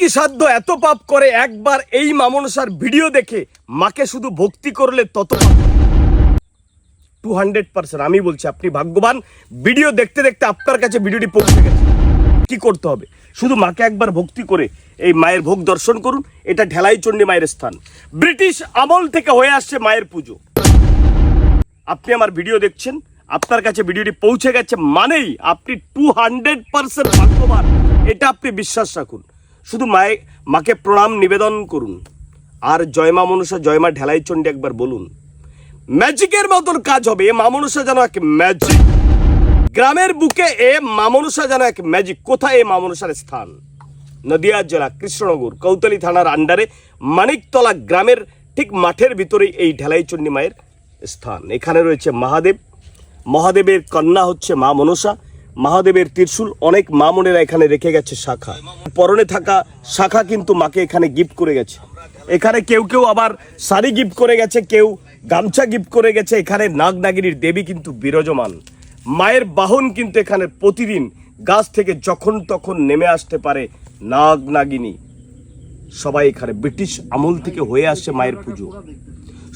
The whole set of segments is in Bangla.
কি সাধ্য এত পাপ করে একবার এই মা মনসার ভিডিও দেখে মাকে শুধু ভক্তি করলে তত 200% আমি বলছি আপনি ভাগ্যবান। ভিডিও দেখতে দেখতে আপনার কাছে ভিডিওটি পৌঁছে গেছে। কি করতে হবে? শুধু মাকে একবার ভক্তি করে এই মায়ের ভোগ দর্শন করুন। এটা ঢেলাইচণ্ডী মায়ের স্থান। ব্রিটিশ আমল থেকে হয়ে আসছে মায়ের পুজো। আপনি আমার ভিডিও দেখছেন, আপনার কাছে ভিডিওটি পৌঁছে গেছে মানেই আপনি 200% ভাগ্যবান। এটা আপনি বিশ্বাস রাখুন। শুধু মাকে প্রণাম নিবেদন করুন আর জয় মা মনসা জয় মা ঢেলাইচণ্ডী একবার বলুন। ম্যাজিকের মতন কাজ হবে। এ মা মনসা যেন এক ম্যাজিক। গ্রামের বুকে এ মা মনসা যেন এক ম্যাজিক। কোথায় এ মা মনসার স্থান? নদিয়া জেলা কৃষ্ণনগর কৌতলি থানার আন্ডারে মানিকতলা গ্রামের ঠিক মাঠের ভিতরেই এই ঢেলাইচণ্ডী মায়ের স্থান। এখানে রয়েছে মহাদেব, মহাদেবের কন্যা হচ্ছে মা মনসা, মহাদেবের ত্রিশূল। অনেক মা মনেরা এখানে রেখে গেছে শাখা। পরনে থাকা শাখা কিন্তু মাকে এখানে গিফট করে গেছে। এখানে কেউ কেউ আবার শাড়ি গিফট করে গেছে, কেউ গামছা গিফট করে গেছে। এখানে নাগ নাগিনীর দেবী কিন্তু বিরাজমান। মায়ের বাহন কিন্তু এখানে প্রতিদিন গাছ থেকে যখন তখন নেমে আসতে পারে নাগ নাগিনী। সবাই এখানে ব্রিটিশ আমল থেকে হয়ে আসছে মায়ের পুজো।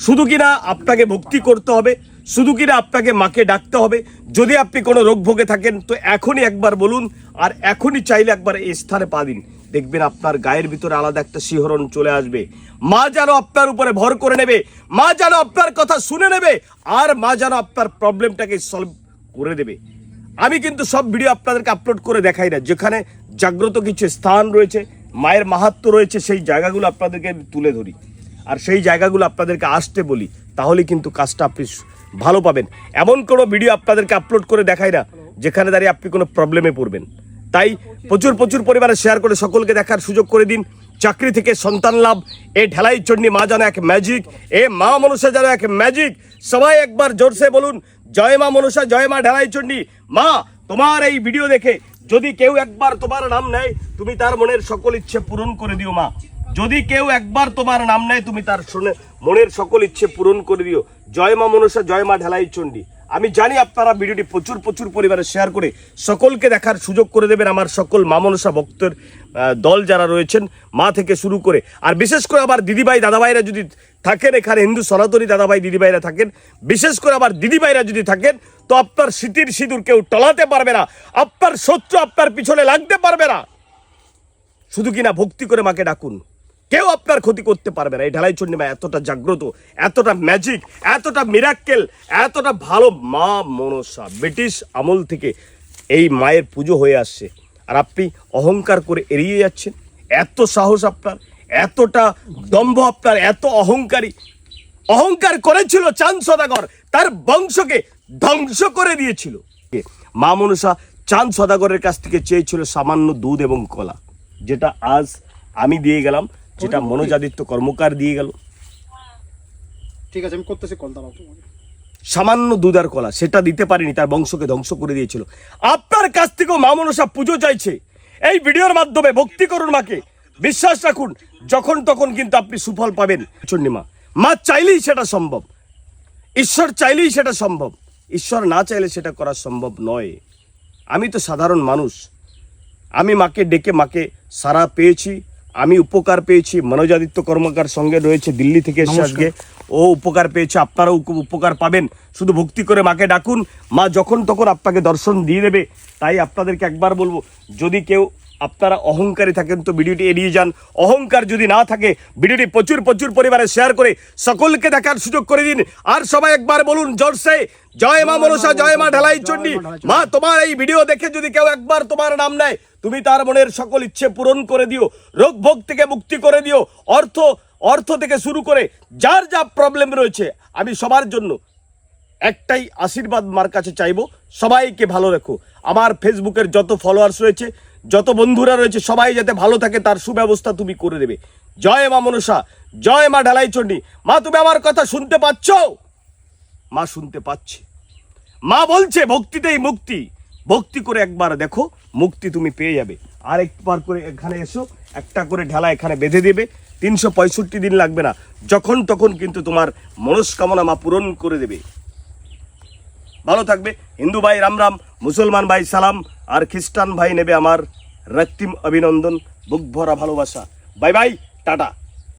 শুধু কিনা আপনাকে ভক্তি করতে হবে, শুধু কিনা আপনাকে মাকে ডাকতে হবে। যদি আপনি কোনো রোগ ভোগে থাকেন তো এখনই একবার বলুন, আর এখনই চাইলে একবার এই স্থানে পা দিন। দেখবেন আপনার গায়ের ভিতরে আলাদা একটা শিহরণ চলে আসবে। মা যেন আপনার উপরে ভর করে নেবে, মা যেন আপনার কথা শুনে নেবে, আর মা যেন আপনার প্রবলেমটাকে সলভ করে দেবে। আমি কিন্তু সব ভিডিও আপনাদেরকে আপলোড করে দেখাই না। যেখানে জাগ্রত কিছু স্থান রয়েছে, মায়ের মাহাত্ম্য রয়েছে, সেই জায়গাগুলো আপনাদেরকে তুলে ধরি আর সেই জায়গাগুলো আপনাদেরকে আসতে বলি। তাহলে কিন্তু কাজটা আপনি ভালো পাবেন। এমন কোনো ভিডিও আপনাদেরকে আপলোড করে দেখাই না যেখানে দাঁড়িয়ে আপনি কোনো প্রবলেমে পড়বেন। তাই প্রচুর পরিমাণে শেয়ার করে সকলকে দেখার সুযোগ করে দিন। চাকরি থেকে সন্তান লাভ, এ ঢেলাইচণ্ডী মা যেন এক ম্যাজিক, এ মা মনসা যেন এক ম্যাজিক। সবাই একবার জোরসে বলুন জয় মা মনসা জয় মা ঢেলাইচণ্ডী। মা তোমার এই ভিডিও দেখে যদি কেউ একবার তোমার নাম নেয় তুমি তার মনের সকল ইচ্ছে পূরণ করে দিও। মা যদি কেউ একবার তোমার নাম নেয় তুমি তার মনের সকল ইচ্ছে পূরণ করে দিও। জয় মা মনসা জয় মা ঢেলাইচণ্ডী। আমি জানি আপনারা ভিডিওটি প্রচুর পরিমাণে শেয়ার করে সকলকে দেখার সুযোগ করে দেবেন। আমার সকল মা মনসা ভক্তের দল যারা রয়েছেন, মা থেকে শুরু করে, আর বিশেষ করে আবার দিদিভাই দাদাভাইরা যদি থাকেন, এখানে হিন্দু সনাতনী দাদাভাই দিদিভাইরা থাকেন, বিশেষ করে আবার দিদিভাইরা যদি থাকেন, তো আপনার স্মৃতির সিঁদুর কেউ টলাতে পারবে না, আপনার শত্রু আপনার পিছনে লাগতে পারবে না। শুধু কিনা ভক্তি করে মাকে ডাকুন, কেউ আপনার ক্ষতি করতে পারবে না। এই ঢেলাইচণ্ডী মা এতটা জাগ্রত, এতটা ম্যাজিক, এতটা মিরাক্কেল, এতটা ভালো মা মনসা। ব্রিটিশ আমল থেকে এই মায়ের পুজো হয়ে আসছে আর আপনি অহংকার করে এড়িয়ে যাচ্ছেন। এত সাহস আপনার, এতটা দম্ভ আপনার, এত অহংকার করেছিল চাঁদ সদাগর, তার বংশকে ধ্বংস করে দিয়েছিল। মা মনসা চাঁদ সদাগরের কাছ থেকে চেয়েছিল সামান্য দুধ এবং কলা, যেটা আজ আমি দিয়ে গেলাম, যেটা মনোজাদিত্য কর্মকার দিয়ে গেল। ঠিক আছে, আমি করতেছি কল দাঁড়াও। সামান্য দুধ আর কলা সেটা দিতে পারিনি, তার বংশকে ধ্বংস করে দিয়েছিল। আপনার কাছ থেকেও মা মনসা পুজো চাইছে। এই ভিডিওর মাধ্যমে ভক্তি করুন মাকে, বিশ্বাস রাখুন যখন তখন কিন্তু আপনি সুফল পাবেন। চণ্ডী মা চাইলেই সেটা সম্ভব, ঈশ্বর চাইলেই সেটা সম্ভব, ঈশ্বর না চাইলে সেটা করা সম্ভব নয়। আমি তো সাধারণ মানুষ, আমি মাকে ডেকে মাকে সারা পেয়েছি, আমি উপকার পেয়েছি। মনোজাদিত্য কর্মকার সঙ্গে রয়েছে দিল্লি থেকে এসে আজকে, ও উপকার পেয়েছে, আপনারাও উপকার পাবেন। শুধু ভক্তি করে মাকে ডাকুন, মা যখন তখন আপনাকে দর্শন দিয়ে দেবে। তাই আপনাদেরকে একবার বলবো, যদি কেউ আপনারা অহংকারী থাকেন তো ভিডিওটি এড়িয়ে যান। অহংকার যদি না থাকে ভিডিওটি প্রচুর পরিমাণে শেয়ার করে সকলকে দেখার সুযোগ করে দিন। আর সবাই একবার বলুন জোরসে জয় মা মনসা জয় মা ঢেলাইচণ্ডী। মা তোমার এই ভিডিও দেখে যদি কেউ একবার তোমার নাম নেয় তুমি তার মনের সকল ইচ্ছে পূরণ করে দিও, রোগ ভোগ থেকে মুক্তি করে দিও, অর্থ থেকে শুরু করে যার যা প্রবলেম রয়েছে। আমি সবার জন্য একটাই আশীর্বাদ মার কাছে চাইবো, সবাইকে ভালো রেখো। আমার ফেসবুকের যত ফলোয়ার্স রয়েছে, যত বন্ধুরা রয়েছে, সবাই যাতে ভালো থাকে তার সুব্যবস্থা তুমি করে দেবে। জয় মা মনসা জয় মা ঢেলাইচণ্ডী। মা তুমি আমার কথা শুনতে পাচ্ছ? মা শুনতে পাচ্ছে। মা বলছে ভক্তিতেই মুক্তি। ভক্তি করে একবার দেখো, মুক্তি তুমি পেয়ে যাবে। আর একবার করে এখানে এসো, একটা করে ঢেলা এখানে বেঁধে দেবে। 365 দিন লাগবে না, যখন তখন কিন্তু তোমার মনস্কামনা মা পূরণ করে দেবে। ভালো থাকবে। হিন্দু ভাই রাম রাম, মুসলমান ভাই সালাম, আর খ্রিস্টান ভাই নেবে আমার রক্তিম অভিনন্দন। বুক ভরা ভালোবাসা। Bye bye, tata.